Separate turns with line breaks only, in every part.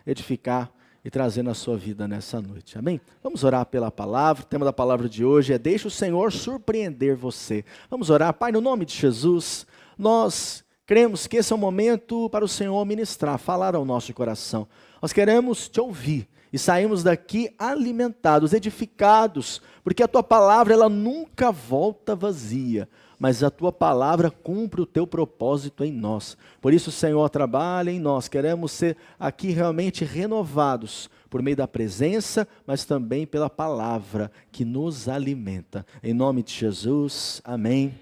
edificar e trazer na sua vida nessa noite, amém? Vamos orar pela palavra. O tema da palavra de hoje é: deixa o Senhor surpreender você. Vamos orar. Pai, no nome de Jesus, nós cremos que esse é um momento para o Senhor ministrar, falar ao nosso coração. Nós queremos te ouvir e saímos daqui alimentados, edificados, porque a tua palavra ela nunca volta vazia, mas a tua palavra cumpre o teu propósito em nós. Por isso, Senhor, trabalha em nós. Queremos ser aqui realmente renovados por meio da presença, mas também pela palavra que nos alimenta. Em nome de Jesus, amém.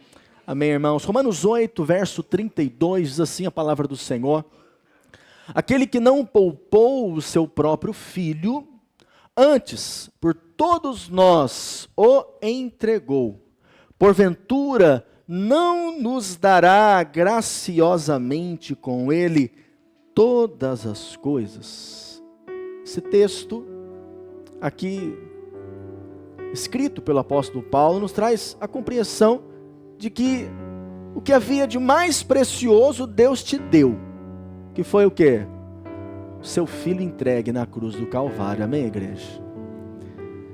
Amém, irmãos. Romanos 8, verso 32, diz assim a palavra do Senhor: aquele que não poupou o seu próprio filho, antes por todos nós o entregou, porventura não nos dará graciosamente com ele todas as coisas? Esse texto aqui, escrito pelo apóstolo Paulo, nos traz a compreensão de que o que havia de mais precioso Deus te deu, que foi o quê? Seu filho entregue na cruz do Calvário, amém, igreja?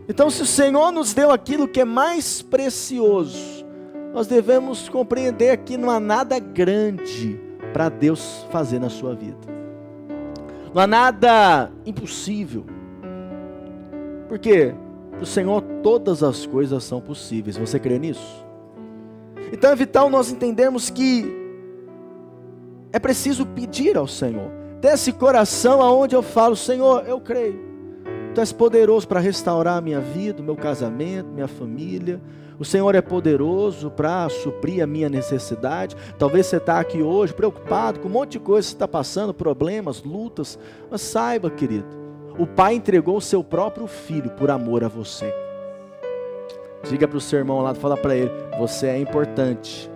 Então, se o Senhor nos deu aquilo que é mais precioso, nós devemos compreender que não há nada grande para Deus fazer na sua vida. Não há nada impossível. Por quê? Para o Senhor todas as coisas são possíveis. Você crê nisso? Então é vital nós entendermos que é preciso pedir ao Senhor. Ter esse coração aonde eu falo: Senhor, eu creio. Tu és poderoso para restaurar a minha vida, o meu casamento, minha família. O Senhor é poderoso para suprir a minha necessidade. Talvez você está aqui hoje preocupado com um monte de coisa que você está passando, problemas, lutas. Mas saiba, querido, o Pai entregou o seu próprio Filho por amor a você. Diga para o seu irmão lá, fala para ele: você é importante.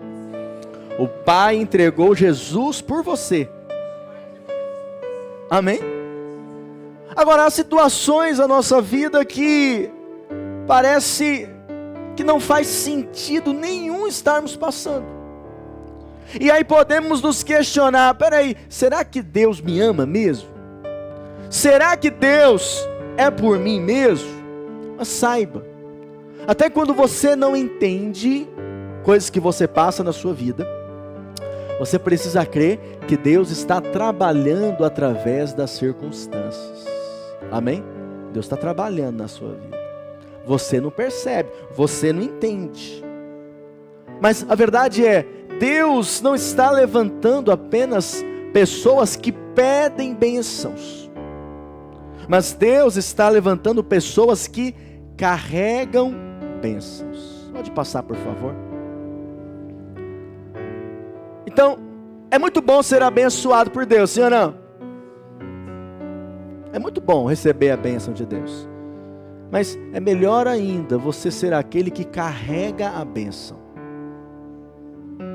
O Pai entregou Jesus por você. Amém? Agora, há situações na nossa vida que parece que não faz sentido nenhum estarmos passando. E aí podemos nos questionar: peraí, será que Deus me ama mesmo? Será que Deus é por mim mesmo? Mas saiba, até quando você não entende coisas que você passa na sua vida, você precisa crer que Deus está trabalhando através das circunstâncias. Amém? Deus está trabalhando na sua vida. Você não percebe, você não entende. Mas a verdade é, Deus não está levantando apenas pessoas que pedem bênçãos, mas Deus está levantando pessoas que carregam bênçãos. Pode passar, por favor. Então, é muito bom ser abençoado por Deus, sim ou não? É muito bom receber a bênção de Deus. Mas é melhor ainda você ser aquele que carrega a bênção.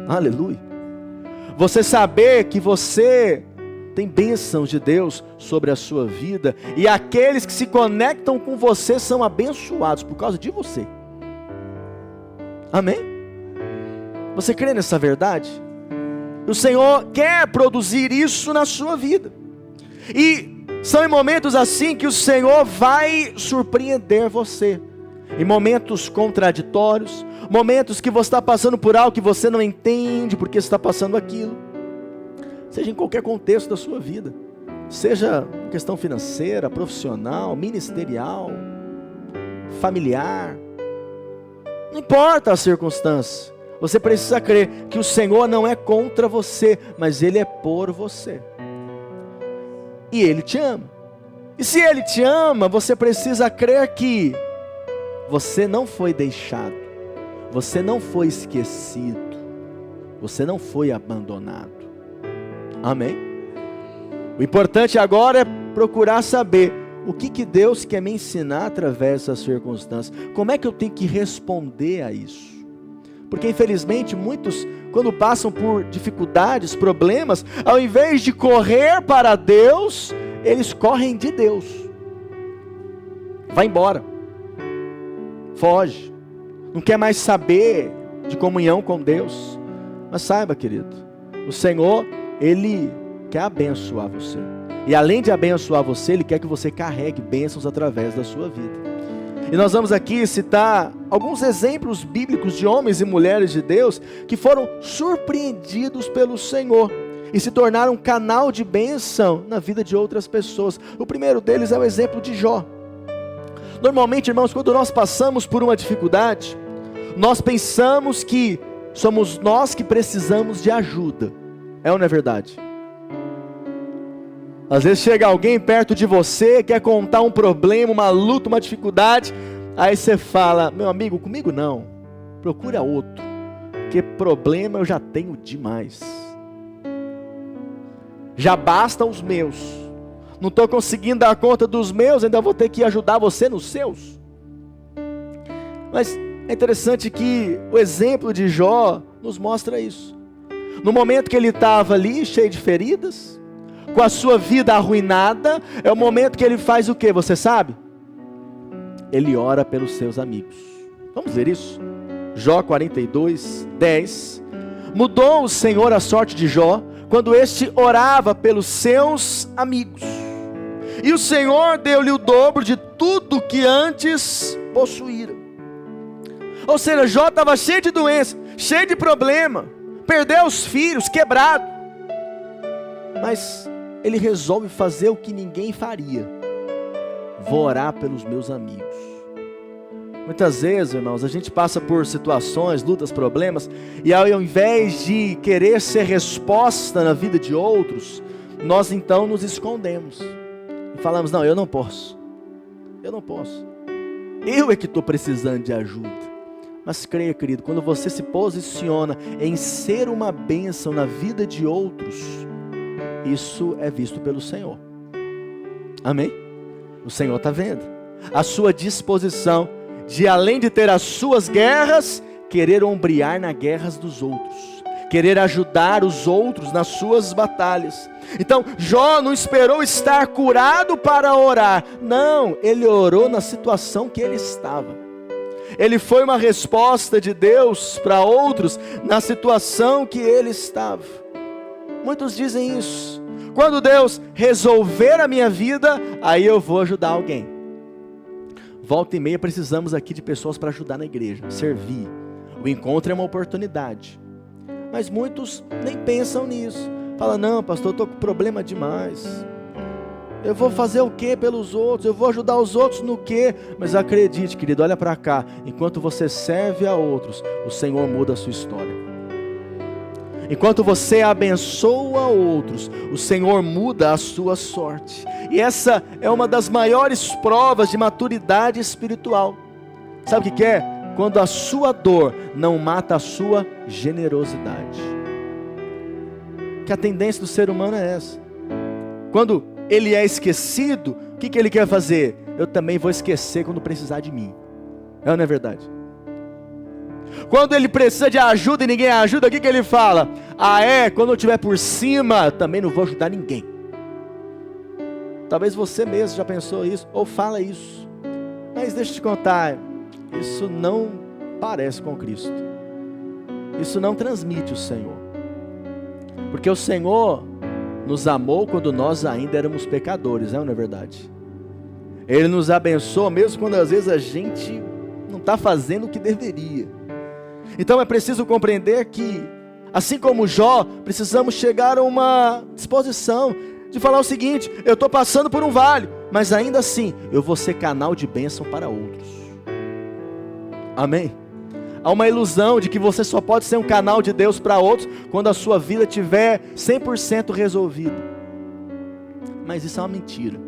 Aleluia. Você saber que você tem bênçãos de Deus sobre a sua vida, e aqueles que se conectam com você são abençoados por causa de você. Amém? Você crê nessa verdade? O Senhor quer produzir isso na sua vida. E são em momentos assim que o Senhor vai surpreender você. Em momentos contraditórios, momentos que você está passando por algo que você não entende porque você está passando aquilo. Seja em qualquer contexto da sua vida. Seja questão financeira, profissional, ministerial, familiar. Não importa a circunstância. Você precisa crer que o Senhor não é contra você, mas Ele é por você. E Ele te ama. E se Ele te ama, você precisa crer que você não foi deixado, você não foi esquecido, você não foi abandonado. Amém? O importante agora é procurar saber o que Deus quer me ensinar através dessas circunstâncias. Como é que eu tenho que responder a isso? Porque infelizmente muitos, quando passam por dificuldades, problemas, ao invés de correr para Deus, eles correm de Deus. Vai embora, foge, não quer mais saber de comunhão com Deus. Mas saiba, querido, o Senhor, Ele quer abençoar você. E além de abençoar você, Ele quer que você carregue bênçãos através da sua vida. E nós vamos aqui citar alguns exemplos bíblicos de homens e mulheres de Deus que foram surpreendidos pelo Senhor e se tornaram canal de bênção na vida de outras pessoas. O primeiro deles é o exemplo de Jó. Normalmente, irmãos, quando nós passamos por uma dificuldade, nós pensamos que somos nós que precisamos de ajuda. É ou não é verdade? Às vezes chega alguém perto de você, quer contar um problema, uma luta, uma dificuldade, aí você fala: meu amigo, comigo não, procura outro, porque problema eu já tenho demais, já basta os meus, não estou conseguindo dar conta dos meus, ainda vou ter que ajudar você nos seus. Mas é interessante que o exemplo de Jó nos mostra isso. No momento que ele estava ali, cheio de feridas, com a sua vida arruinada, é o momento que ele faz o que, você sabe? Ele ora pelos seus amigos. Vamos ver isso? Jó 42, 10. Mudou o Senhor a sorte de Jó, quando este orava pelos seus amigos. E o Senhor deu-lhe o dobro de tudo que antes possuíra. Ou seja, Jó estava cheio de doença, cheio de problema, perdeu os filhos, quebrado. Mas ele resolve fazer o que ninguém faria: vou orar pelos meus amigos. Muitas vezes, irmãos, a gente passa por situações, lutas, problemas, e ao invés de querer ser resposta na vida de outros, nós então nos escondemos e falamos: não, eu não posso, eu é que estou precisando de ajuda. Mas creia, querido, quando você se posiciona em ser uma bênção na vida de outros, isso é visto pelo Senhor. Amém? O Senhor está vendo a sua disposição de, além de ter as suas guerras, querer ombrear nas guerras dos outros, querer ajudar os outros nas suas batalhas. Então Jó não esperou estar curado para orar, não, ele orou na situação que ele estava. Ele foi uma resposta de Deus para outros na situação que ele estava. Muitos dizem isso: quando Deus resolver a minha vida, aí eu vou ajudar alguém. Volta e meia precisamos aqui de pessoas para ajudar na igreja, servir. O encontro é uma oportunidade. Mas muitos nem pensam nisso. Falam: não, pastor, eu estou com problema demais. Eu vou fazer o que pelos outros? Eu vou ajudar os outros no quê? Mas acredite, querido, olha para cá. Enquanto você serve a outros, o Senhor muda a sua história. Enquanto você abençoa outros, o Senhor muda a sua sorte. E essa é uma das maiores provas de maturidade espiritual. Sabe o que é? Quando a sua dor não mata a sua generosidade. Que a tendência do ser humano é essa. Quando ele é esquecido, o que ele quer fazer? Eu também vou esquecer quando precisar de mim. É ou não é verdade? Quando ele precisa de ajuda e ninguém ajuda, o que ele fala? Quando eu estiver por cima, eu também não vou ajudar ninguém. Talvez você mesmo já pensou isso, ou fala isso. Mas deixa eu te contar, isso não parece com Cristo. Isso não transmite o Senhor. Porque o Senhor nos amou quando nós ainda éramos pecadores, não é verdade? Ele nos abençoa mesmo quando às vezes a gente não está fazendo o que deveria. Então é preciso compreender que, assim como Jó, precisamos chegar a uma disposição de falar o seguinte: eu estou passando por um vale, mas ainda assim eu vou ser canal de bênção para outros. Amém? Há uma ilusão de que você só pode ser um canal de Deus para outros quando a sua vida estiver 100% resolvida. Mas isso é uma mentira.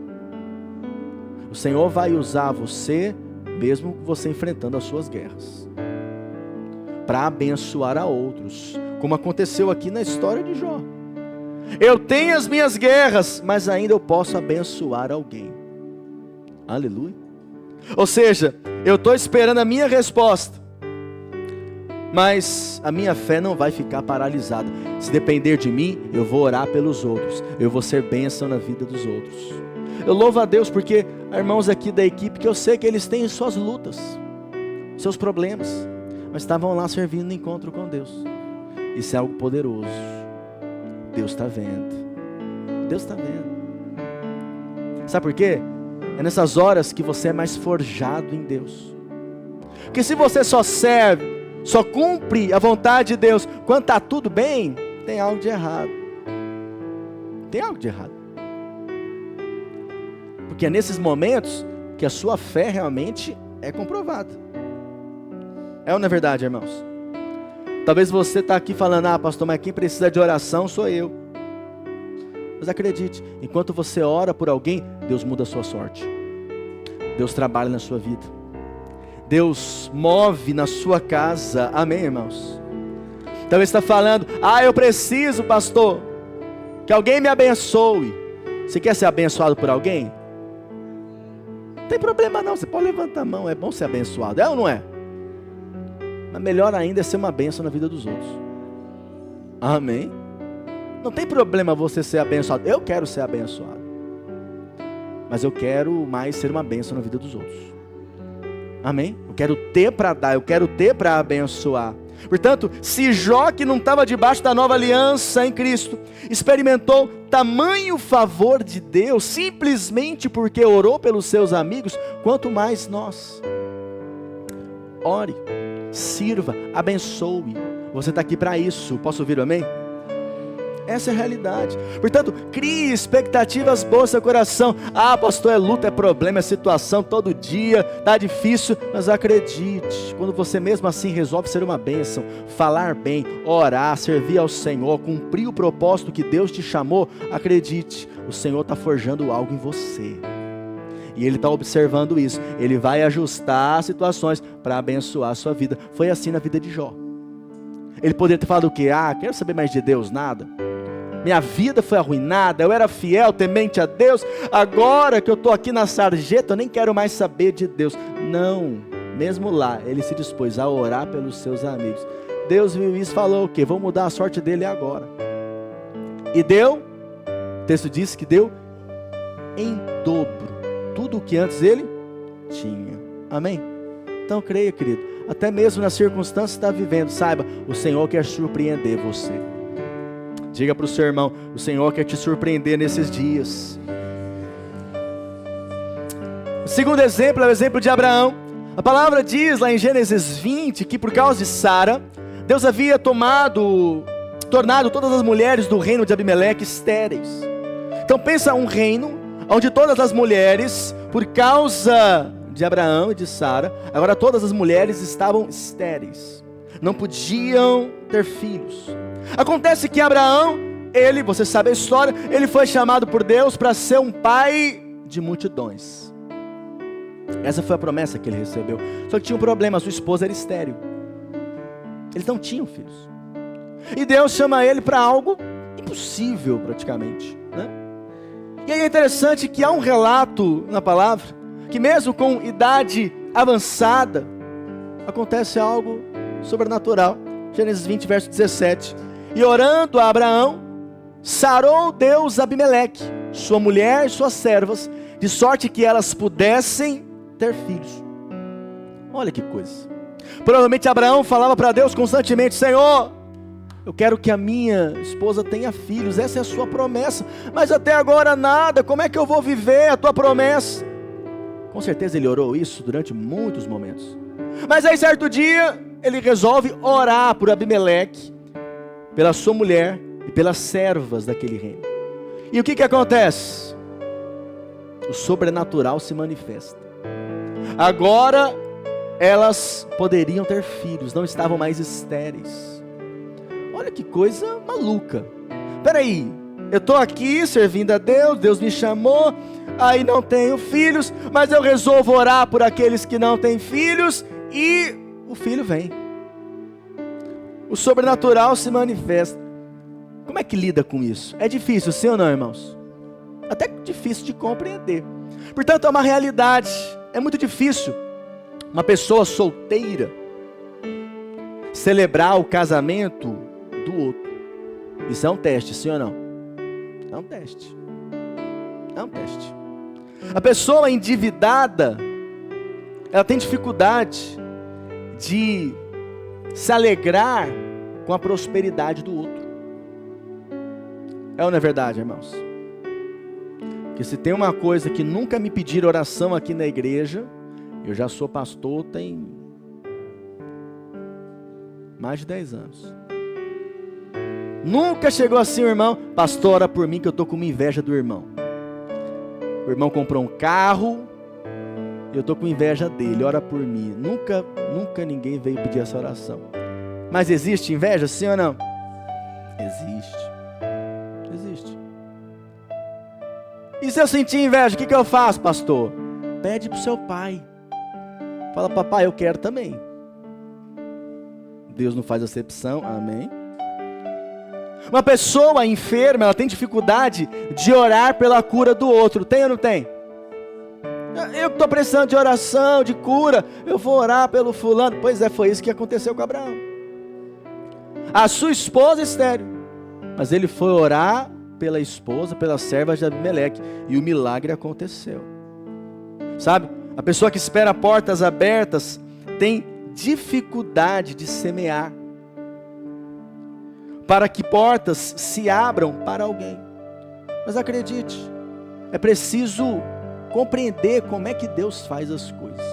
O Senhor vai usar você, mesmo você enfrentando as suas guerras, para abençoar a outros, como aconteceu aqui na história de Jó. Eu tenho as minhas guerras, mas ainda eu posso abençoar alguém. Aleluia. Ou seja, eu estou esperando a minha resposta, mas a minha fé não vai ficar paralisada. Se depender de mim, eu vou orar pelos outros, eu vou ser bênção na vida dos outros. Eu louvo a Deus porque há irmãos aqui da equipe que eu sei que eles têm suas lutas, seus problemas, mas estavam lá servindo no encontro com Deus. Isso é algo poderoso. Deus está vendo. Deus está vendo. Sabe por quê? É nessas horas que você é mais forjado em Deus. Porque se você só serve, só cumpre a vontade de Deus quando está tudo bem, tem algo de errado. Tem algo de errado. Porque é nesses momentos que a sua fé realmente é comprovada. É ou não é verdade, irmãos? Talvez você está aqui falando, pastor, mas quem precisa de oração sou eu. Mas acredite, enquanto você ora por alguém, Deus muda a sua sorte. Deus trabalha na sua vida. Deus move na sua casa. Amém, irmãos? Talvez você está falando, eu preciso, pastor, que alguém me abençoe. Você quer ser abençoado por alguém? Não tem problema não, você pode levantar a mão, é bom ser abençoado, é ou não é? Mas melhor ainda é ser uma bênção na vida dos outros. Amém? Não tem problema você ser abençoado. Eu quero ser abençoado. Mas eu quero mais ser uma bênção na vida dos outros. Amém? Eu quero ter para dar, eu quero ter para abençoar. Portanto, se Jó, que não estava debaixo da nova aliança em Cristo, experimentou tamanho favor de Deus, simplesmente porque orou pelos seus amigos, quanto mais nós. Ore, sirva, abençoe. Você está aqui para isso. Posso ouvir o amém? Essa é a realidade. Portanto, crie expectativas boas no seu coração. Pastor, é luta, é problema, é situação todo dia, está difícil. Mas acredite, quando você mesmo assim resolve ser uma bênção, falar bem, orar, servir ao Senhor, cumprir o propósito que Deus te chamou, acredite, o Senhor está forjando algo em você. E Ele está observando isso. Ele vai ajustar as situações para abençoar a sua vida. Foi assim na vida de Jó. Ele poderia ter falado o quê? Quero saber mais de Deus, nada. Minha vida foi arruinada, eu era fiel, temente a Deus. Agora que eu estou aqui na sarjeta, eu nem quero mais saber de Deus. Não, mesmo lá, ele se dispôs a orar pelos seus amigos. Deus viu isso e falou o quê? Vou mudar a sorte dele agora. E deu, o texto diz que deu em dobro tudo o que antes ele tinha. Amém? Então creia, querido, até mesmo nas circunstâncias que está vivendo, saiba, o Senhor quer surpreender você. Diga para o seu irmão, o Senhor quer te surpreender nesses dias. O segundo exemplo é o exemplo de Abraão. A palavra diz lá em Gênesis 20 que por causa de Sara, Deus havia tornado todas as mulheres do reino de Abimeleque estéreis. Então pensa um reino onde todas as mulheres, por causa de Abraão e de Sara, agora todas as mulheres estavam estéreis, não podiam ter filhos. Acontece que Abraão, você sabe a história, ele foi chamado por Deus para ser um pai de multidões. Essa foi a promessa que ele recebeu. Só que tinha um problema, a sua esposa era estéril. Eles não tinham filhos. E Deus chama ele para algo impossível praticamente, né? E aí é interessante que há um relato na palavra, que mesmo com idade avançada, acontece algo sobrenatural. Gênesis 20, verso 17. E orando a Abraão, sarou Deus Abimeleque, sua mulher e suas servas, de sorte que elas pudessem ter filhos. Olha que coisa. Provavelmente Abraão falava para Deus constantemente: Senhor, eu quero que a minha esposa tenha filhos, essa é a sua promessa, mas até agora nada, como é que eu vou viver a tua promessa? Com certeza ele orou isso durante muitos momentos. Mas aí certo dia, ele resolve orar por Abimeleque, pela sua mulher e pelas servas daquele reino. E o que acontece? O sobrenatural se manifesta. Agora elas poderiam ter filhos, não estavam mais estéreis. Olha que coisa maluca. Peraí, eu estou aqui servindo a Deus, Deus me chamou, aí não tenho filhos, mas eu resolvo orar por aqueles que não têm filhos, e o filho vem. O sobrenatural se manifesta. Como é que lida com isso? É difícil, sim ou não, irmãos? Até difícil de compreender. Portanto, é uma realidade. É muito difícil uma pessoa solteira celebrar o casamento do outro. Isso é um teste, sim ou não? É um teste. É um teste. A pessoa endividada, ela tem dificuldade de se alegrar com a prosperidade do outro. É ou não é verdade, irmãos? Porque se tem uma coisa que nunca me pediram oração aqui na igreja, eu já sou pastor tem mais de 10 anos. Nunca chegou assim, irmão, pastor, ora por mim que eu estou com uma inveja do irmão. O irmão comprou um carro, eu estou com inveja dele, ora por mim. Nunca ninguém veio pedir essa oração. Mas existe inveja, sim ou não? Existe. E se eu sentir inveja, o que eu faço, pastor? Pede para o seu pai. Fala, papai, eu quero também. Deus não faz acepção, amém? Uma pessoa enferma, ela tem dificuldade de orar pela cura do outro. Tem ou não tem? Eu estou precisando de oração, de cura. Eu vou orar pelo fulano. Pois é, foi isso que aconteceu com Abraão. A sua esposa é estéril, mas ele foi orar pela esposa, pela serva de Abimeleque. E o milagre aconteceu. Sabe? A pessoa que espera portas abertas tem dificuldade de semear para que portas se abram para alguém. Mas acredite, é preciso compreender como é que Deus faz as coisas.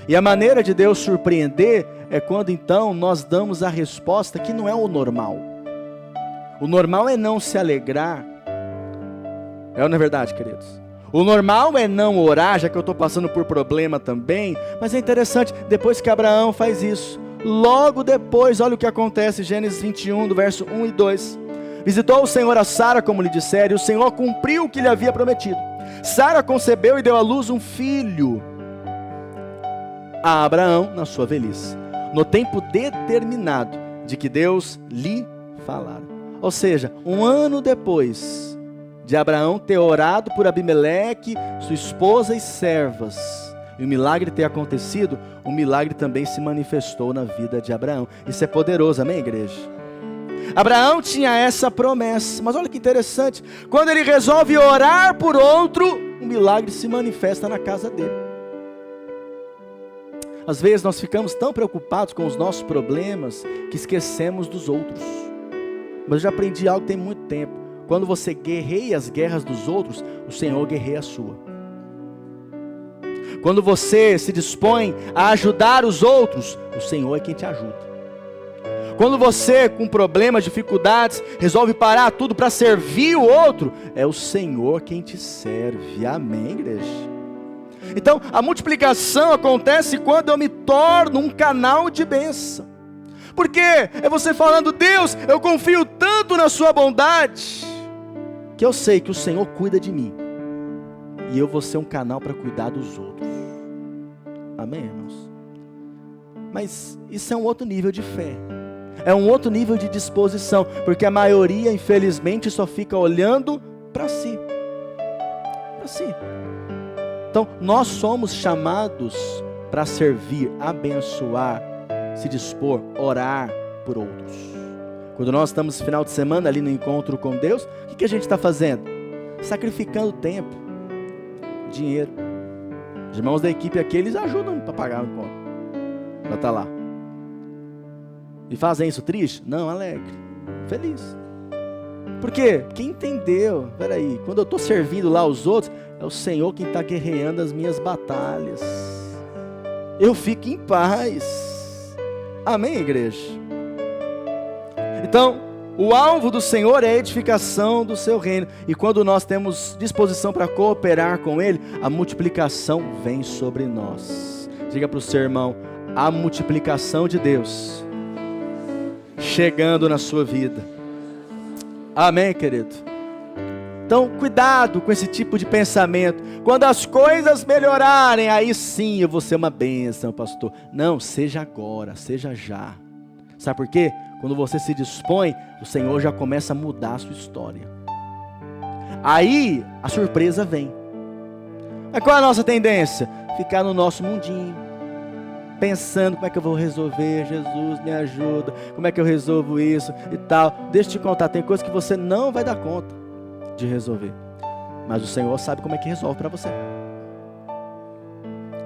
E a maneira de Deus surpreender é quando então nós damos a resposta que não é o normal. O normal é não se alegrar. É ou não é verdade, queridos? O normal é não orar, já que eu estou passando por problema também. Mas é interessante, depois que Abraão faz isso, logo depois, olha o que acontece, Gênesis 21, do verso 1 e 2. Visitou o Senhor a Sara, como lhe dissera, e o Senhor cumpriu o que lhe havia prometido. Sara concebeu e deu à luz um filho a Abraão na sua velhice, no tempo determinado de que Deus lhe falara. Ou seja, um ano depois de Abraão ter orado por Abimeleque, sua esposa e servas, e o milagre ter acontecido, o milagre também se manifestou na vida de Abraão. Isso é poderoso, amém, igreja? Abraão tinha essa promessa, mas olha que interessante, quando ele resolve orar por outro, o milagre se manifesta na casa dele. Às vezes nós ficamos tão preocupados com os nossos problemas, que esquecemos dos outros. Mas eu já aprendi algo tem muito tempo: quando você guerreia as guerras dos outros, o Senhor guerreia a sua. Quando você se dispõe a ajudar os outros, o Senhor é quem te ajuda. Quando você, com problemas, dificuldades, resolve parar tudo para servir o outro, é o Senhor quem te serve. Amém, igreja? Então, a multiplicação acontece quando eu me torno um canal de bênção. Porque é você falando: Deus, eu confio tanto na sua bondade, que eu sei que o Senhor cuida de mim, e eu vou ser um canal para cuidar dos outros. Amém, irmãos? Mas isso é um outro nível de fé, é um outro nível de disposição, porque a maioria, infelizmente, só fica olhando para si. Para si. Então, nós somos chamados para servir, abençoar, se dispor, orar por outros. Quando nós estamos no final de semana ali no encontro com Deus, o que a gente está fazendo? Sacrificando tempo, dinheiro. Os irmãos da equipe aqui, eles ajudam para pagar o encontro, para estar lá. E fazem isso triste? Não, alegre, feliz. Por quê? Quem entendeu? Peraí, quando eu estou servindo lá os outros, é o Senhor quem está guerreando as minhas batalhas. Eu fico em paz. Amém, igreja? Então, o alvo do Senhor é a edificação do seu reino. E quando nós temos disposição para cooperar com Ele, a multiplicação vem sobre nós. Diga para o seu irmão: a multiplicação de Deus chegando na sua vida. Amém, querido? Então, cuidado com esse tipo de pensamento. Quando as coisas melhorarem, aí sim eu vou ser uma bênção, pastor. Não, seja agora, seja já. Sabe por quê? Quando você se dispõe, o Senhor já começa a mudar a sua história. Aí, a surpresa vem. Mas qual é a nossa tendência? Ficar no nosso mundinho, pensando: como é que eu vou resolver? Jesus, me ajuda. Como é que eu resolvo isso e tal? Deixa eu te contar, tem coisas que você não vai dar conta de resolver, mas o Senhor sabe como é que resolve para você.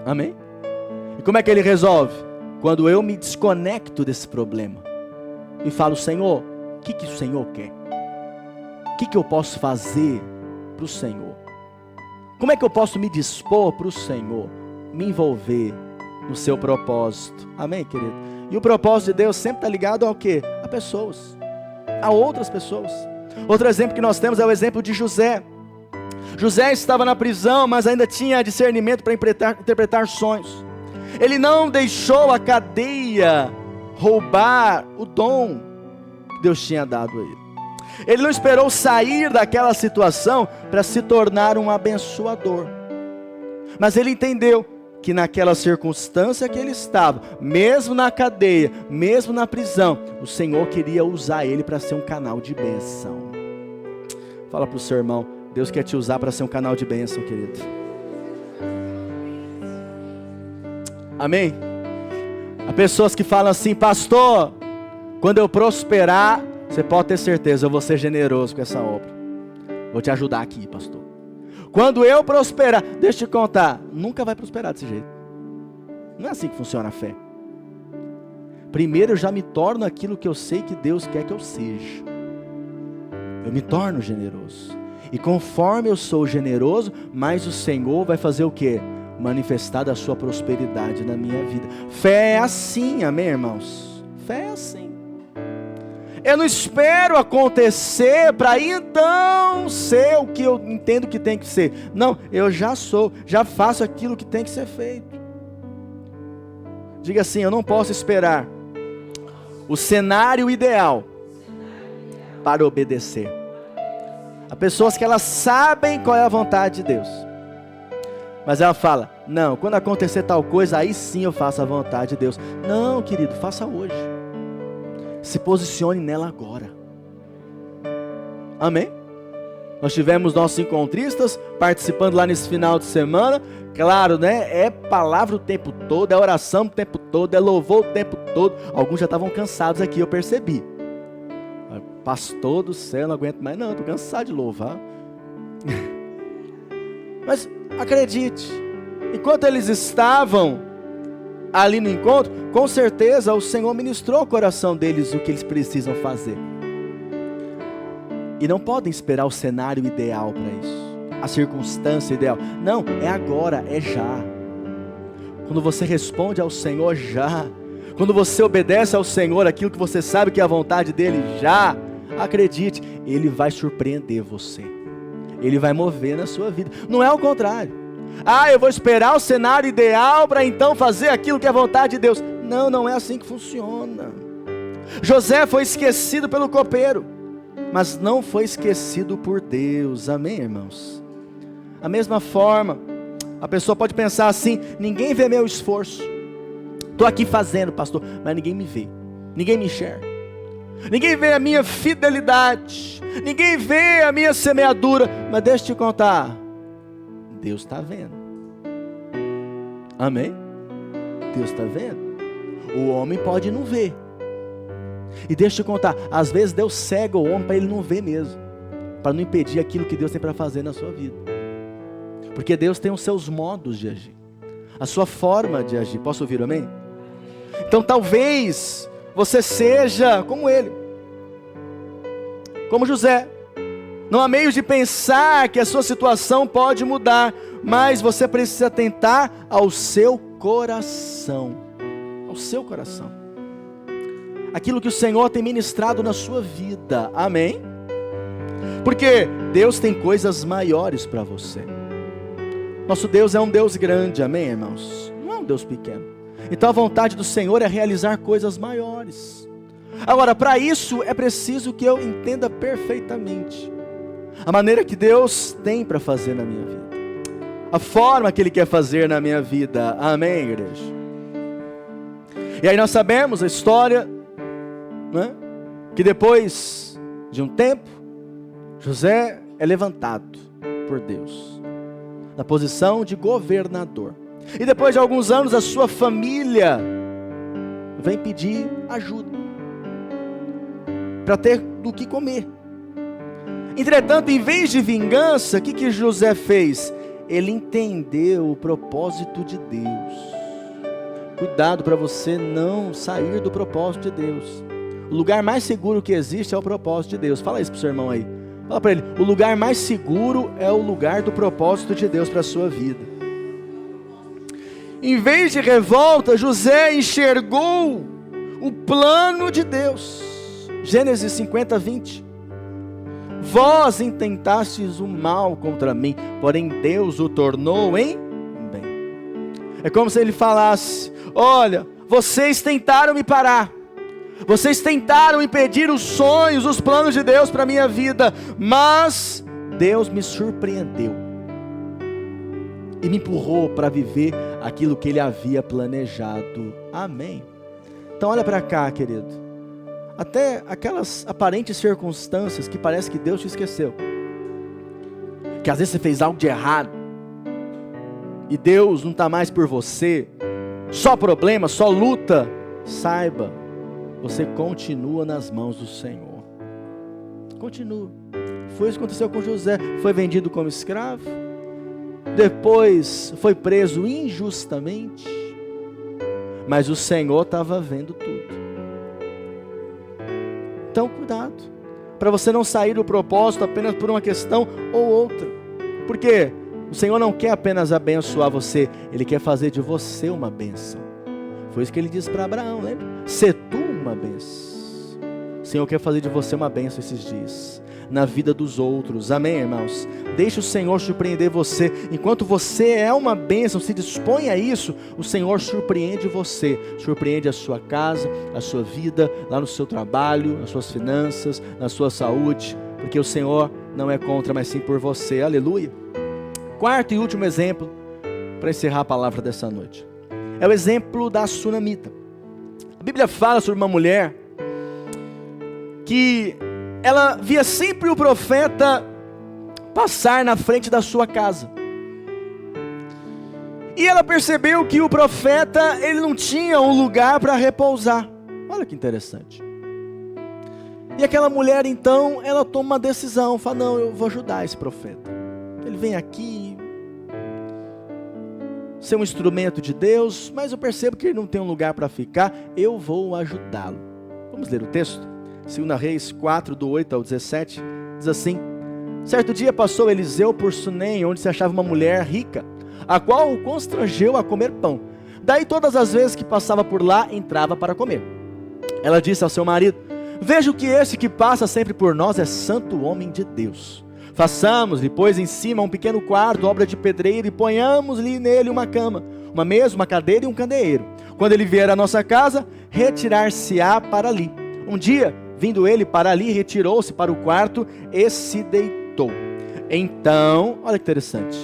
Amém? E como é que Ele resolve? Quando eu me desconecto desse problema e falo: Senhor, o que o Senhor quer? O que eu posso fazer para o Senhor? Como é que eu posso me dispor para o Senhor, me envolver no seu propósito? Amém, querido? E o propósito de Deus sempre está ligado ao quê? A pessoas, a outras pessoas. Outro exemplo que nós temos é o exemplo de José. José estava na prisão, mas ainda tinha discernimento para interpretar sonhos. Ele não deixou a cadeia roubar o dom que Deus tinha dado a ele. Ele não esperou sair daquela situação para se tornar um abençoador. Mas ele entendeu que naquela circunstância que ele estava, mesmo na cadeia, mesmo na prisão, o Senhor queria usar ele para ser um canal de bênção. Fala para o seu irmão, Deus quer te usar para ser um canal de bênção, querido. Amém? Há pessoas que falam assim, pastor, quando eu prosperar, você pode ter certeza, eu vou ser generoso com essa obra. Vou te ajudar aqui, pastor. Quando eu prosperar, deixa eu te contar, nunca vai prosperar desse jeito. Não é assim que funciona a fé. Primeiro eu já me torno aquilo que eu sei que Deus quer que eu seja. Eu me torno generoso. E conforme eu sou generoso, mais o Senhor vai fazer o quê? Manifestar da sua prosperidade na minha vida. Fé é assim, amém, irmãos? Fé é assim. Eu não espero acontecer para então ser o que eu entendo que tem que ser. Não, eu já sou, já faço aquilo que tem que ser feito. Diga assim, eu não posso esperar o cenário ideal para obedecer. Há pessoas que elas sabem qual é a vontade de Deus, mas ela fala, não, quando acontecer tal coisa, aí sim eu faço a vontade de Deus. Não, querido, faça hoje. Se posicione nela agora. Amém? Nós tivemos nossos encontristas participando lá nesse final de semana. Claro, né? É palavra o tempo todo, é oração o tempo todo, é louvor o tempo todo. Alguns já estavam cansados aqui, eu percebi. Pastor do céu, não aguento mais. Não, estou cansado de louvar. Mas acredite, enquanto eles estavam ali no encontro, com certeza o Senhor ministrou ao coração deles o que eles precisam fazer. E não podem esperar o cenário ideal para isso, a circunstância ideal. Não, é agora, é já. Quando você responde ao Senhor, já. Quando você obedece ao Senhor aquilo que você sabe que é a vontade dEle, já. Acredite, Ele vai surpreender você. Ele vai mover na sua vida. Não é o contrário. Ah, eu vou esperar o cenário ideal para então fazer aquilo que é a vontade de Deus. Não, não é assim que funciona. José foi esquecido pelo copeiro, mas não foi esquecido por Deus. Amém, irmãos? A mesma forma, a pessoa pode pensar assim, ninguém vê meu esforço. Estou aqui fazendo, pastor, mas ninguém me vê. Ninguém me enxerga. Ninguém vê a minha fidelidade. Ninguém vê a minha semeadura. Mas deixa eu te contar, Deus está vendo. Amém? Deus está vendo. O homem pode não ver. E deixa eu te contar, às vezes Deus cega o homem para ele não ver mesmo, para não impedir aquilo que Deus tem para fazer na sua vida. Porque Deus tem os seus modos de agir, a sua forma de agir. Posso ouvir amém? Então talvez você seja como ele, como José. Não há meios de pensar que a sua situação pode mudar, mas você precisa atentar ao seu coração. Ao seu coração. Aquilo que o Senhor tem ministrado na sua vida. Amém? Porque Deus tem coisas maiores para você. Nosso Deus é um Deus grande, amém, irmãos? Não é um Deus pequeno. Então a vontade do Senhor é realizar coisas maiores. Agora, para isso é preciso que eu entenda perfeitamente a maneira que Deus tem para fazer na minha vida, a forma que Ele quer fazer na minha vida. Amém, igreja? E aí nós sabemos a história, né? Que depois de um tempo, José é levantado por Deus na posição de governador. E depois de alguns anos, a sua família vem pedir ajuda para ter do que comer. Entretanto, em vez de vingança, o que José fez? Ele entendeu o propósito de Deus. Cuidado para você não sair do propósito de Deus. O lugar mais seguro que existe é o propósito de Deus. Fala isso para o seu irmão aí. Fala para ele, o lugar mais seguro é o lugar do propósito de Deus para a sua vida. Em vez de revolta, José enxergou o plano de Deus. Gênesis 50, 20. Vós intentastes o mal contra mim, porém Deus o tornou em bem. É como se ele falasse, olha, vocês tentaram me parar, vocês tentaram impedir os sonhos, os planos de Deus para a minha vida, mas Deus me surpreendeu e me empurrou para viver aquilo que Ele havia planejado. Amém. Então olha para cá, querido. Até aquelas aparentes circunstâncias que parece que Deus te esqueceu, que às vezes você fez algo de errado e Deus não está mais por você, só problema, só luta, saiba, você continua nas mãos do Senhor. Continua. Foi isso que aconteceu com José. Foi vendido como escravo, depois foi preso injustamente, mas o Senhor estava vendo tudo. Então cuidado, para você não sair do propósito apenas por uma questão ou outra, porque o Senhor não quer apenas abençoar você, Ele quer fazer de você uma bênção. Foi isso que Ele disse para Abraão, lembra? Se tu uma bênção. O Senhor quer fazer de você uma bênção esses dias, na vida dos outros, amém, irmãos? Deixe o Senhor surpreender você. Enquanto você é uma bênção, se dispõe a isso, o Senhor surpreende você, surpreende a sua casa, a sua vida, lá no seu trabalho, nas suas finanças, na sua saúde, porque o Senhor não é contra, mas sim por você, aleluia. Quarto e último exemplo, para encerrar a palavra dessa noite, é o exemplo da sunamita. A Bíblia fala sobre uma mulher que ela via sempre o profeta passar na frente da sua casa. E ela percebeu que o profeta, ele não tinha um lugar para repousar. Olha que interessante. E aquela mulher então, ela toma uma decisão, fala, não, eu vou ajudar esse profeta. Ele vem aqui, ser um instrumento de Deus, mas eu percebo que ele não tem um lugar para ficar, eu vou ajudá-lo. Vamos ler o texto? 2 Reis 4, do 8 ao 17, diz assim: certo dia passou Eliseu por Sunem, onde se achava uma mulher rica, a qual o constrangeu a comer pão. Daí todas as vezes que passava por lá, entrava para comer. Ela disse ao seu marido: vejo que esse que passa sempre por nós é santo homem de Deus. Façamos-lhe, pois, em cima um pequeno quarto, obra de pedreiro, e ponhamos-lhe nele uma cama, uma mesa, uma cadeira e um candeeiro. Quando ele vier à nossa casa, retirar-se-á para ali. Um dia, vindo ele para ali, retirou-se para o quarto e se deitou. Então, olha que interessante,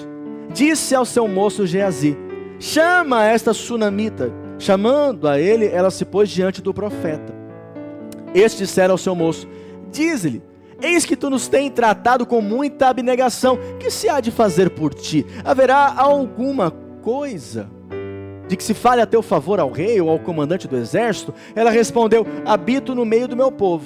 disse ao seu moço Geazi: chama esta sunamita. Chamando a ele, ela se pôs diante do profeta. Este dissera ao seu moço: dize-lhe, eis que tu nos tens tratado com muita abnegação, que se há de fazer por ti? Haverá alguma coisa de que se fale a teu favor ao rei ou ao comandante do exército? Ela respondeu: habito no meio do meu povo.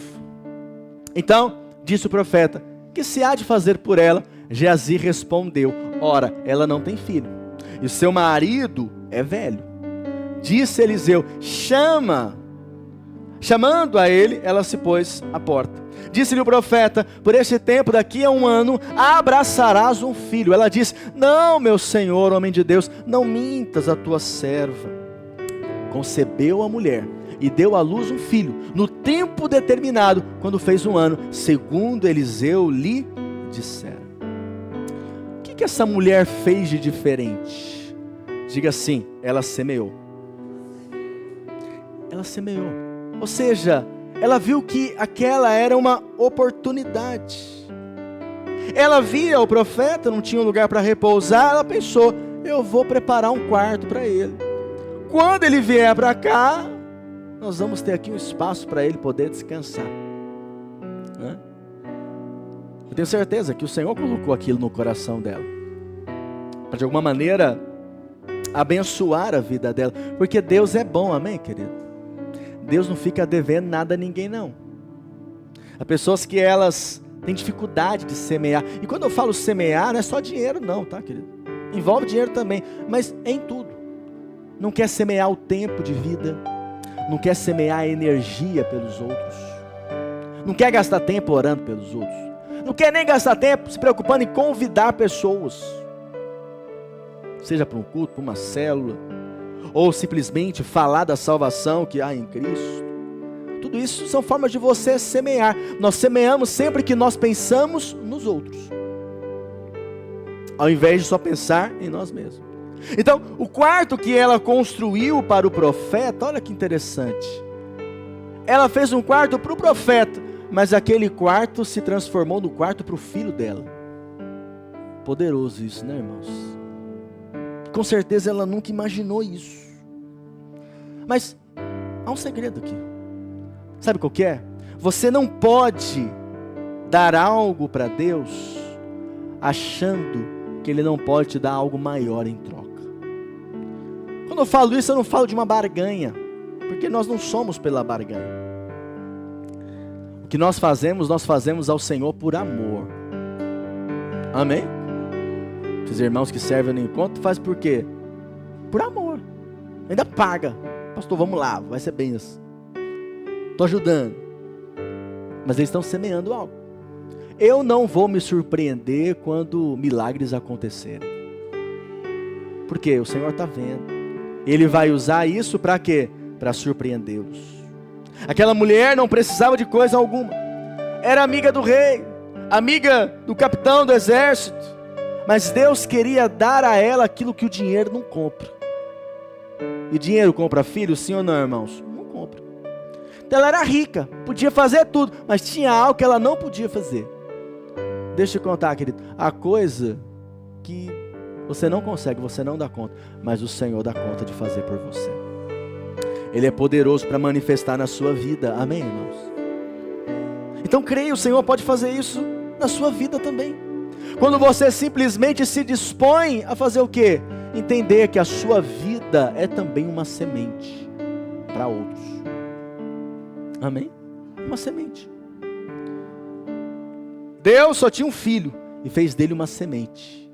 Então disse o profeta: que se há de fazer por ela? Geazi respondeu: ora, ela não tem filho, e seu marido é velho. Disse Eliseu: chamando a ele, ela se pôs à porta. Disse-lhe o profeta: por este tempo, daqui a 1 ano, abraçarás um filho. Ela disse: não, meu senhor, homem de Deus, não mintas a tua serva. Concebeu a mulher e deu à luz um filho, no tempo determinado, quando fez 1 ano, segundo Eliseu lhe dissera. O que essa mulher fez de diferente? Diga assim: ela semeou. Ela semeou. Ou seja, ela viu que aquela era uma oportunidade. Ela via o profeta, não tinha um lugar para repousar, ela pensou: eu vou preparar um quarto para ele. Quando ele vier para cá, nós vamos ter aqui um espaço para ele poder descansar. Eu tenho certeza que o Senhor colocou aquilo no coração dela, para de alguma maneira abençoar a vida dela, porque Deus é bom, amém, querido? Deus não fica devendo nada a ninguém, não. Há pessoas que elas têm dificuldade de semear. E quando eu falo semear, não é só dinheiro não, tá, querido? Envolve dinheiro também, mas em tudo. Não quer semear o tempo de vida, não quer semear a energia pelos outros, não quer gastar tempo orando pelos outros, Não quer nem gastar tempo se preocupando em convidar pessoas. Seja para um culto, para uma célula, ou simplesmente falar da salvação que há em Cristo. Tudo isso são formas de você semear. Nós semeamos sempre que nós pensamos nos outros, ao invés de só pensar em nós mesmos. Então, o quarto que ela construiu para o profeta, olha que interessante. Ela fez um quarto para o profeta, mas aquele quarto se transformou no quarto para o filho dela. Poderoso isso, né, irmãos? Com certeza ela nunca imaginou isso. Mas há um segredo aqui. Sabe qual que é? Você não pode dar algo para Deus achando que Ele não pode te dar algo maior em troca. Quando eu falo isso, eu não falo de uma barganha, porque nós não somos pela barganha. O que nós fazemos ao Senhor por amor. Amém? Esses irmãos que servem no encontro, faz por quê? Por amor. Ainda paga. Pastor, vamos lá, vai ser bênção. Estou ajudando. Mas eles estão semeando algo. Eu não vou me surpreender quando milagres acontecerem. Porque o Senhor está vendo. Ele vai usar isso para quê? Para surpreendê-los. Aquela mulher não precisava de coisa alguma. Era amiga do rei, amiga do capitão do exército. Mas Deus queria dar a ela aquilo que o dinheiro não compra. E dinheiro compra filho, sim ou não, irmãos? Não compra. Então ela era rica, podia fazer tudo, mas tinha algo que ela não podia fazer. Deixa eu te contar, querido. A coisa que você não consegue, você não dá conta, mas o Senhor dá conta de fazer por você. Ele é poderoso para manifestar na sua vida. Amém, irmãos? Então creia, o Senhor pode fazer isso na sua vida também. Quando você simplesmente se dispõe a fazer o quê? Entender que a sua vida é também uma semente para outros. Amém? Uma semente. Deus só tinha um filho e fez dele uma semente.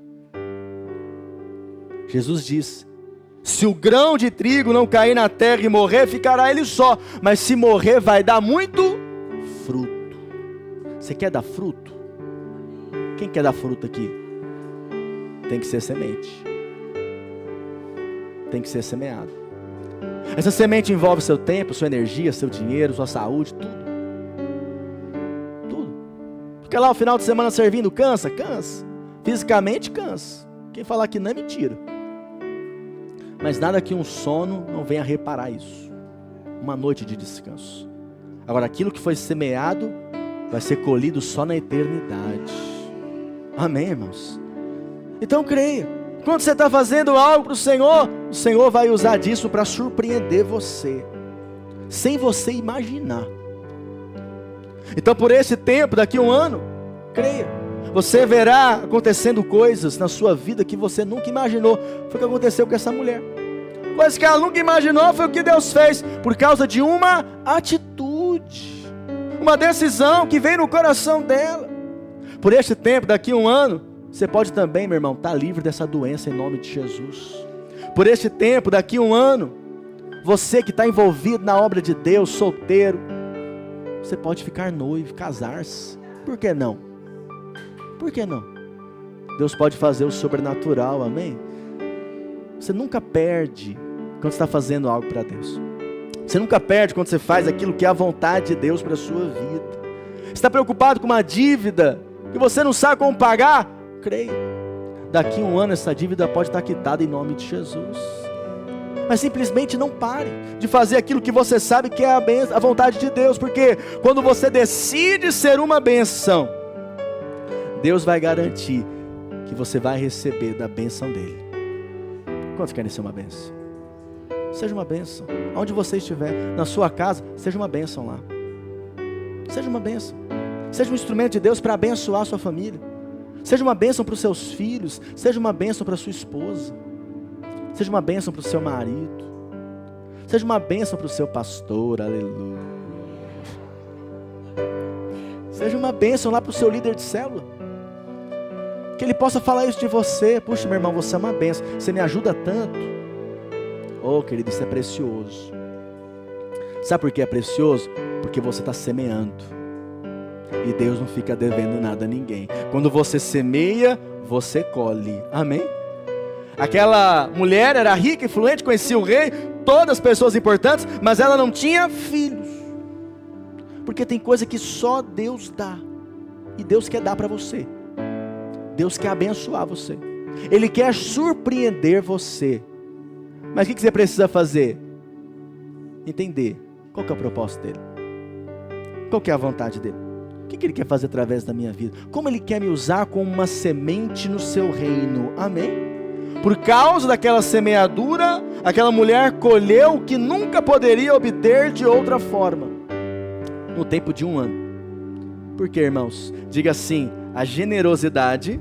Jesus diz: se o grão de trigo não cair na terra e morrer, ficará ele só. Mas se morrer, vai dar muito fruto. Você quer dar fruto? Quem quer dar fruto aqui? Tem que ser semente. Tem que ser semeado. Essa semente envolve seu tempo, sua energia, seu dinheiro, sua saúde, tudo. Tudo. Fica lá o final de semana servindo, cansa? Cansa. Fisicamente cansa. Quem falar que não é mentira. Mas nada que um sono não venha reparar isso. Uma noite de descanso. Agora, aquilo que foi semeado vai ser colhido só na eternidade. Amém, irmãos? Então creia. Quando você está fazendo algo para o Senhor vai usar disso para surpreender você, sem você imaginar. Então por esse tempo, daqui a um ano, creia, você verá acontecendo coisas na sua vida que você nunca imaginou. Foi o que aconteceu com essa mulher. Coisa que ela nunca imaginou foi o que Deus fez, por causa de uma atitude, uma decisão que veio no coração dela. Por este tempo, daqui a um ano, você pode também, meu irmão, estar livre dessa doença em nome de Jesus. Por este tempo, daqui a um ano, você que está envolvido na obra de Deus, solteiro, você pode ficar noivo, casar-se. Por que não? Por que não? Deus pode fazer o sobrenatural, amém? Você nunca perde quando está fazendo algo para Deus. Você nunca perde quando você faz aquilo que é a vontade de Deus para a sua vida. Você está preocupado com uma dívida que você não sabe como pagar? Creia, daqui a um ano essa dívida pode estar quitada em nome de Jesus. Mas simplesmente não pare de fazer aquilo que você sabe que é a vontade de Deus, porque quando você decide ser uma bênção, Deus vai garantir que você vai receber da bênção dele. Quantos querem ser uma bênção? Seja uma bênção, onde você estiver, na sua casa, seja uma bênção lá. Seja uma bênção. Seja um instrumento de Deus para abençoar a sua família. Seja uma bênção para os seus filhos. Seja uma bênção para a sua esposa. Seja uma bênção para o seu marido. Seja uma bênção para o seu pastor. Aleluia. Seja uma bênção lá para o seu líder de célula. Que ele possa falar isso de você. Puxa, meu irmão, você é uma bênção. Você me ajuda tanto. Oh, querido, isso é precioso. Sabe por que é precioso? Porque você está semeando. E Deus não fica devendo nada a ninguém. Quando você semeia, você colhe. Amém? Aquela mulher era rica, influente, conhecia o rei, todas as pessoas importantes, mas ela não tinha filhos. Porque tem coisa que só Deus dá. E Deus quer dar para você. Deus quer abençoar você. Ele quer surpreender você. Mas o que você precisa fazer? Entender qual que é o propósito dele. Qual que é a vontade dele? O que Ele quer fazer através da minha vida? Como Ele quer me usar como uma semente no seu reino? Amém? Por causa daquela semeadura, aquela mulher colheu o que nunca poderia obter de outra forma. No tempo de 1 ano. Por quê, irmãos? Diga assim: a generosidade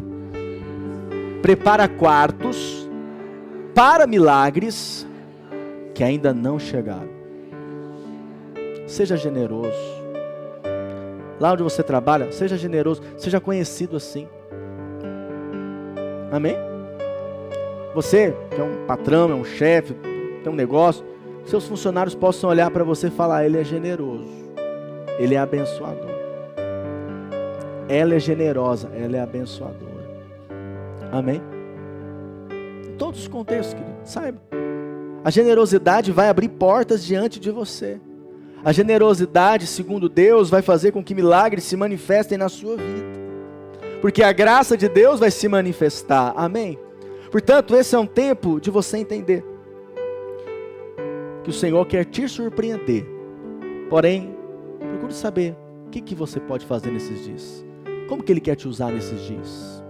prepara quartos para milagres que ainda não chegaram. Seja generoso. Lá onde você trabalha, seja generoso, seja conhecido assim. Amém? Você, que é um patrão, é um chefe, tem um negócio, seus funcionários possam olhar para você e falar: ele é generoso, ele é abençoador. Ela é generosa, ela é abençoadora. Amém? Em todos os contextos, querido, saiba. A generosidade vai abrir portas diante de você. A generosidade, segundo Deus, vai fazer com que milagres se manifestem na sua vida. Porque a graça de Deus vai se manifestar. Amém? Portanto, esse é um tempo de você entender que o Senhor quer te surpreender. Porém, procure saber o que você pode fazer nesses dias. Como que Ele quer te usar nesses dias?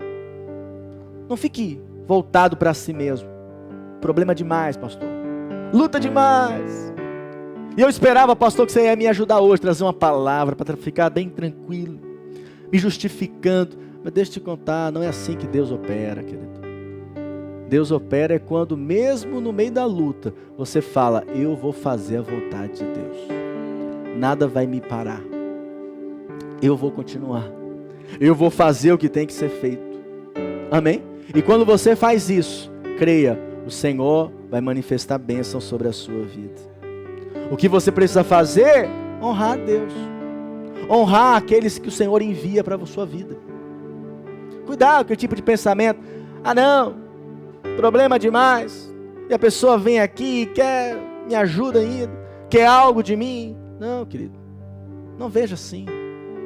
Não fique voltado para si mesmo. Problema demais, pastor. Luta demais. E eu esperava, pastor, que você ia me ajudar hoje, trazer uma palavra para ficar bem tranquilo, me justificando. Mas deixa eu te contar, não é assim que Deus opera, querido. Deus opera é quando, mesmo no meio da luta, você fala: eu vou fazer a vontade de Deus. Nada vai me parar. Eu vou continuar. Eu vou fazer o que tem que ser feito. Amém? E quando você faz isso, creia, o Senhor vai manifestar bênção sobre a sua vida. O que você precisa fazer? Honrar a Deus. Honrar aqueles que o Senhor envia para a sua vida. Cuidado com aquele tipo de pensamento: ah não, problema demais. E a pessoa vem aqui e quer me ajuda ainda, quer algo de mim. Não, querido, não veja assim.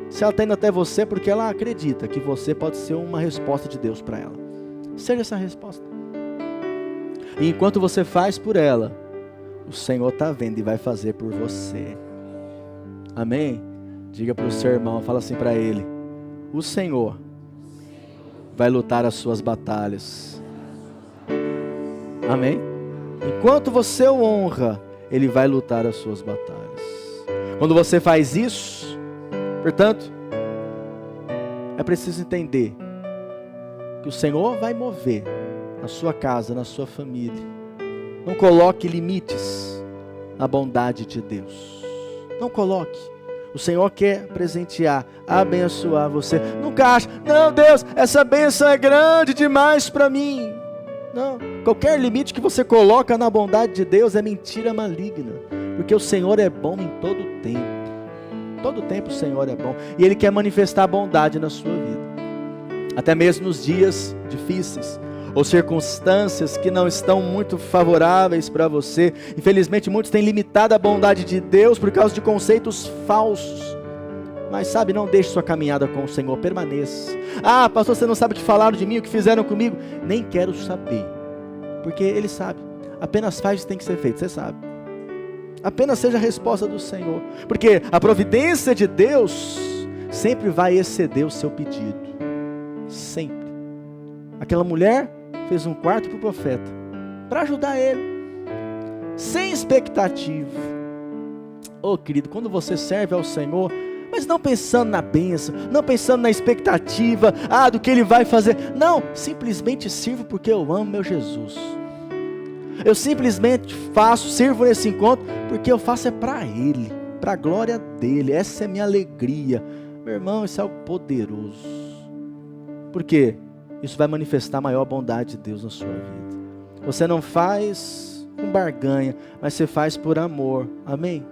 Se ela está indo até você, porque ela acredita que você pode ser uma resposta de Deus para ela. Seja essa resposta. E enquanto você faz por ela, o Senhor está vendo e vai fazer por você. Amém? Diga para o seu irmão, fala assim para ele: o Senhor vai lutar as suas batalhas. Amém? Enquanto você o honra, Ele vai lutar as suas batalhas. Quando você faz isso, portanto, é preciso entender que o Senhor vai mover na sua casa, na sua família. Não coloque limites à bondade de Deus. Não coloque. O Senhor quer presentear, abençoar você. Nunca ache: não, Deus, essa bênção é grande demais para mim. Não. Qualquer limite que você coloca na bondade de Deus é mentira maligna. Porque o Senhor é bom em todo tempo. Todo tempo o Senhor é bom. E Ele quer manifestar a bondade na sua vida. Até mesmo nos dias difíceis, ou circunstâncias que não estão muito favoráveis para você. Infelizmente muitos têm limitado a bondade de Deus por causa de conceitos falsos. Mas sabe, não deixe sua caminhada com o Senhor, permaneça. Ah, pastor, você não sabe o que falaram de mim, o que fizeram comigo? Nem quero saber, porque Ele sabe. Apenas faz o que tem que ser feito, você sabe. Apenas seja a resposta do Senhor, porque a providência de Deus sempre vai exceder o seu pedido. Sempre. Aquela mulher fez um quarto para o profeta, para ajudar ele, sem expectativa. Oh querido, quando você serve ao Senhor, mas não pensando na bênção, não pensando na expectativa, do que Ele vai fazer. Não, simplesmente sirvo porque eu amo meu Jesus. Eu simplesmente sirvo nesse encontro porque eu faço para Ele, para a glória dEle. Essa é a minha alegria. Meu irmão, isso é algo poderoso. Por quê? Isso vai manifestar a maior bondade de Deus na sua vida. Você não faz com barganha, mas você faz por amor. Amém?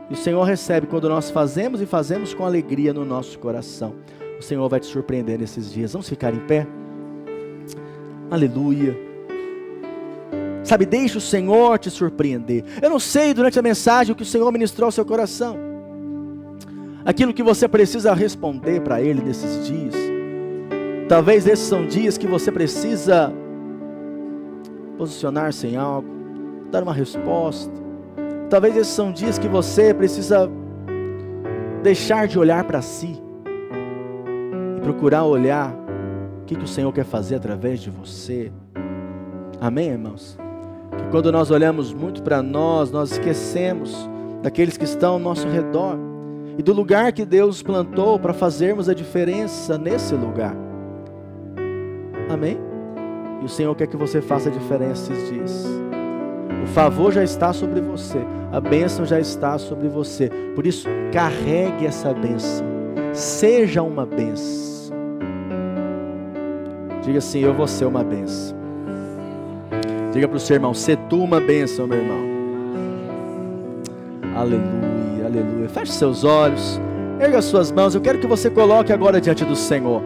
E o Senhor recebe quando nós fazemos e fazemos com alegria no nosso coração. O Senhor vai te surpreender nesses dias. Vamos ficar em pé? Aleluia. Sabe, deixa o Senhor te surpreender. Eu não sei durante a mensagem o que o Senhor ministrou ao seu coração. Aquilo que você precisa responder para Ele nesses dias. Talvez esses são dias que você precisa posicionar-se em algo, dar uma resposta. Talvez esses são dias que você precisa deixar de olhar para si e procurar olhar o que o Senhor quer fazer através de você. Amém, irmãos? Que quando nós olhamos muito para nós esquecemos daqueles que estão ao nosso redor e do lugar que Deus plantou para fazermos a diferença nesse lugar. Amém? E o Senhor quer que você faça a diferença esses dias. O favor já está sobre você, a bênção já está sobre você. Por isso, carregue essa bênção. Seja uma bênção. Diga assim: eu vou ser uma bênção. Diga para o seu irmão: sê tu uma bênção, meu irmão. Aleluia, aleluia. Feche seus olhos, erga suas mãos. Eu quero que você coloque agora diante do Senhor